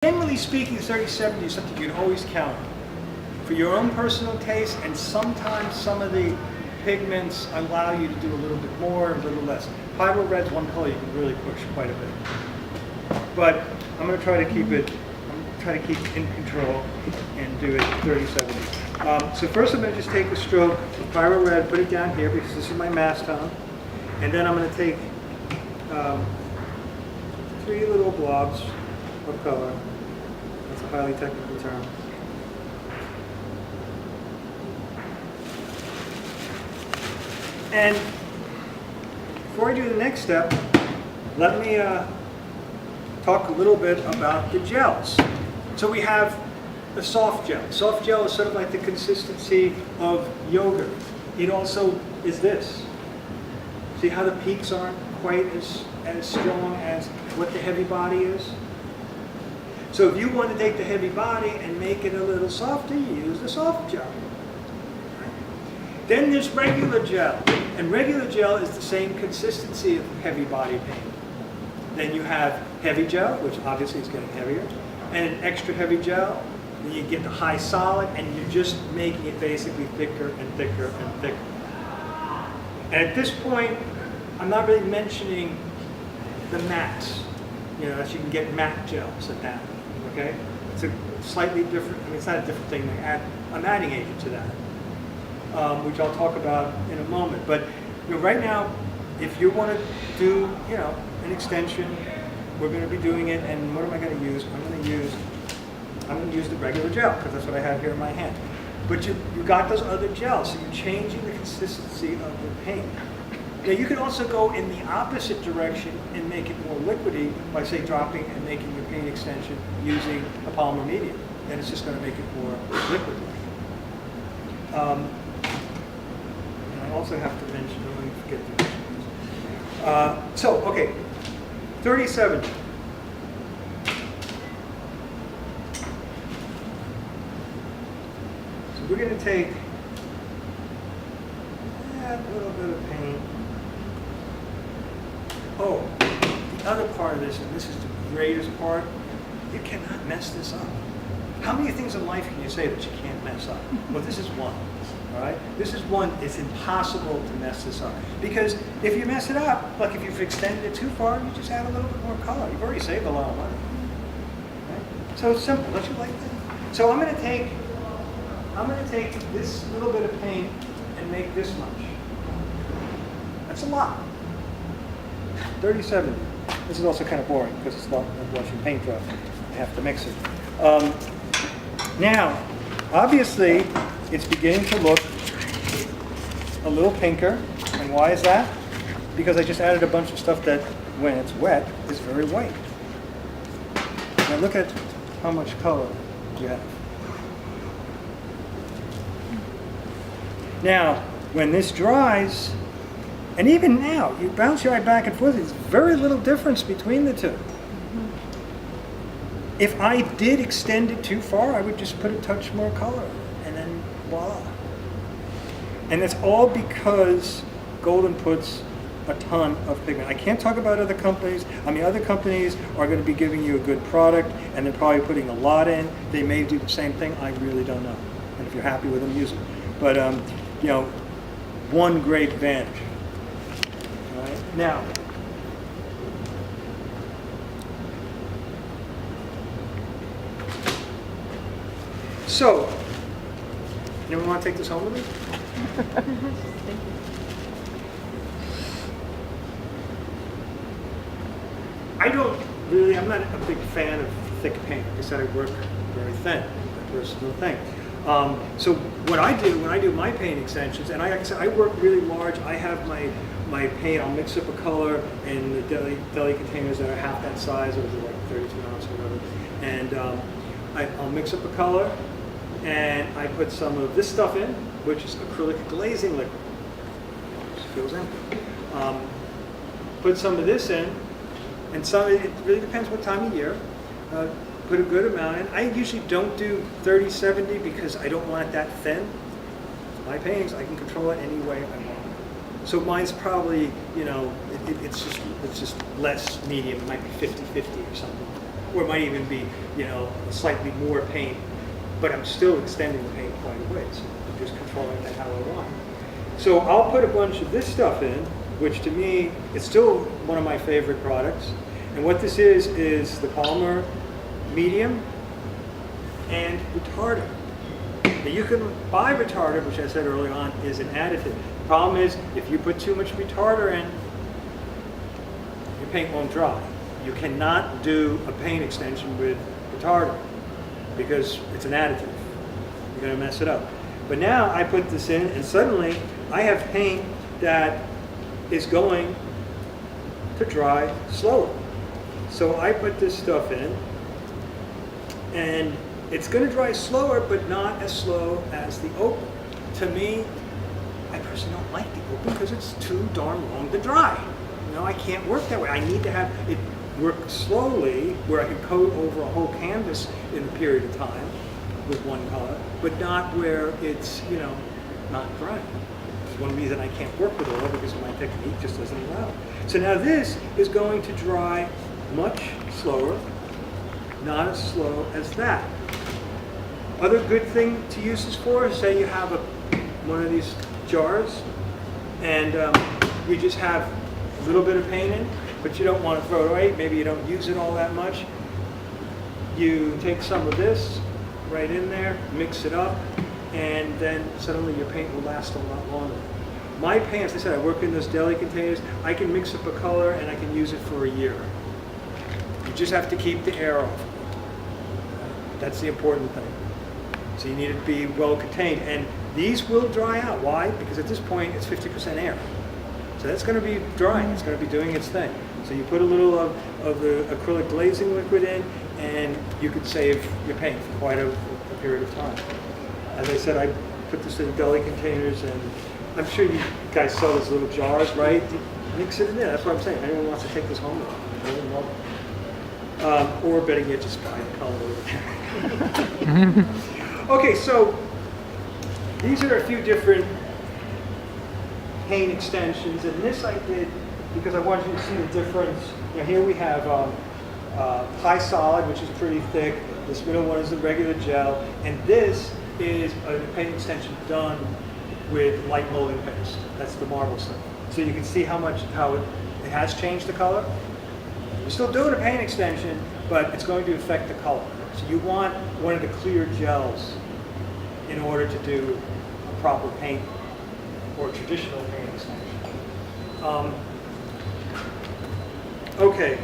Generally speaking, 30/70 is something you can always count on for your own personal taste, and sometimes some of the pigments allow you to do a little bit more, a little less. Pyro red's one color you can really push quite a bit. But I'm going to try to keep it, in control and do it 30/70. So first I'm going to just take a stroke of Pyro Red, put it down here because this is my mass tone. And then I'm going to take 3 little blobs of color. That's a highly technical term. And before I do the next step, let me talk a little bit about the gels. So we have a soft gel. Soft gel is sort of like the consistency of yogurt. It also is this. See how the peaks aren't quite as strong as what the heavy body is? So if you want to take the heavy body and make it a little softer, you use the soft gel. Then there's regular gel, and regular gel is the same consistency of heavy body paint. Then you have heavy gel, which obviously is getting heavier, and an extra heavy gel. Then you get the high solid, and you're just making it basically thicker and thicker and thicker. And at this point, I'm not really mentioning the mattes. You know, that you can get matte gels at that. Okay, it's a slightly different. I mean, it's not a different thing. I'm adding agent to that. Which I'll talk about in a moment. But you know, right now, if you want to do, you know, an extension, we're going to be doing it. And what am I going to use? I'm going to use the regular gel because that's what I have here in my hand. But you got those other gels, so you're changing the consistency of the paint. Now you can also go in the opposite direction and make it more liquidy by, say, dropping and making your paint extension using a polymer medium. Then it's just going to make it more liquid. I also have to mention, don't let me forget to mention this. So, okay, 30/70. So we're going to take a little bit of paint. Oh, the other part of this, and this is the greatest part, you cannot mess this up. How many things in life can you say that you can't mess up? Well, this is one. All right? This is one. It's impossible to mess this up. Because if you mess it up, like if you've extended it too far, you just add a little bit more color. You've already saved a lot of money. Right? So it's simple. Don't you like that? So I'm going to take this little bit of paint and make this much. That's a lot. 30/70. This is also kind of boring because it's not washing paint dry. I have to mix it. Now, obviously, it's beginning to look a little pinker. And why is that? Because I just added a bunch of stuff that, when it's wet, is very white. Now look at how much color you have. Now, when this dries, and even now, you bounce your eye back and forth, there's very little difference between the two. If I did extend it too far, I would just put a touch more color, and then voila. And it's all because Golden puts a ton of pigment. I can't talk about other companies. I mean, other companies are going to be giving you a good product, and they're probably putting a lot in. They may do the same thing. I really don't know. And if you're happy with them, use it. But, you know, one great advantage. All right? Now, so, anyone want to take this home with me? Thank you. I'm not a big fan of thick paint. Like I said, I work very thin, my personal thing. So what I do when I do my paint extensions, and like I said, I work really large. I have my paint, I'll mix up a color in the deli containers that are half that size, or they're like 32 ounce or whatever. And I'll mix up a color, and I put some of this stuff in, which is acrylic glazing liquid. Just goes in. Put some of this in, and it really depends what time of year. Put a good amount in. I usually don't do 30/70 because I don't want it that thin. My paintings, I can control it any way I want. So mine's probably, you know, it's just less medium. It might be 50/50 or something. or it might even be, you know, slightly more paint, but I'm still extending the paint quite a ways. I'm just controlling that how I want. So I'll put a bunch of this stuff in, which to me, it's still one of my favorite products. And what this is the polymer medium and retardant. Now you can buy retardant, which I said earlier on, is an additive. The problem is, if you put too much retardant in, your paint won't dry. You cannot do a paint extension with retardant because it's an additive. You're going to mess it up. But now I put this in, and suddenly I have paint that is going to dry slower. So I put this stuff in, and it's going to dry slower, but not as slow as the open. To me, I personally don't like the open because it's too darn long to dry. You know, I can't work that way. I need to have it work slowly, where I can coat over a whole canvas in a period of time with one color, but not where it's, you know, not dry. It's one reason I can't work with oil, because my technique just doesn't allow it. So now this is going to dry much slower, not as slow as that. Other good thing to use this for is, say you have one of these jars, and you just have a little bit of paint in, but you don't want to throw it away. Maybe you don't use it all that much. You take some of this right in there, mix it up, and then suddenly your paint will last a lot longer. My paint, as I said, I work in those deli containers. I can mix up a color and I can use it for a year. You just have to keep the air off. That's the important thing. So you need it to be well contained. And these will dry out. Why? Because at this point it's 50% air. So that's going to be drying. It's going to be doing its thing. So you put a little of the acrylic glazing liquid in, and you could save your paint for quite a period of time. As I said, I put this in deli containers, and I'm sure you guys sell these little jars, right? Mix it in there. That's what I'm saying. Anyone wants to take this home, or better yet, just buy the color over there. Okay, so these are a few different paint extensions, and this I did because I wanted you to see the difference. You know, here we have high solid, which is pretty thick. This middle one is the regular gel, and this is a paint extension done with light molding paste. That's the marble stuff. So you can see how it has changed the color. You're still doing a paint extension, but it's going to affect the color. So you want one of the clear gels in order to do a proper paint or traditional paint extension. Okay,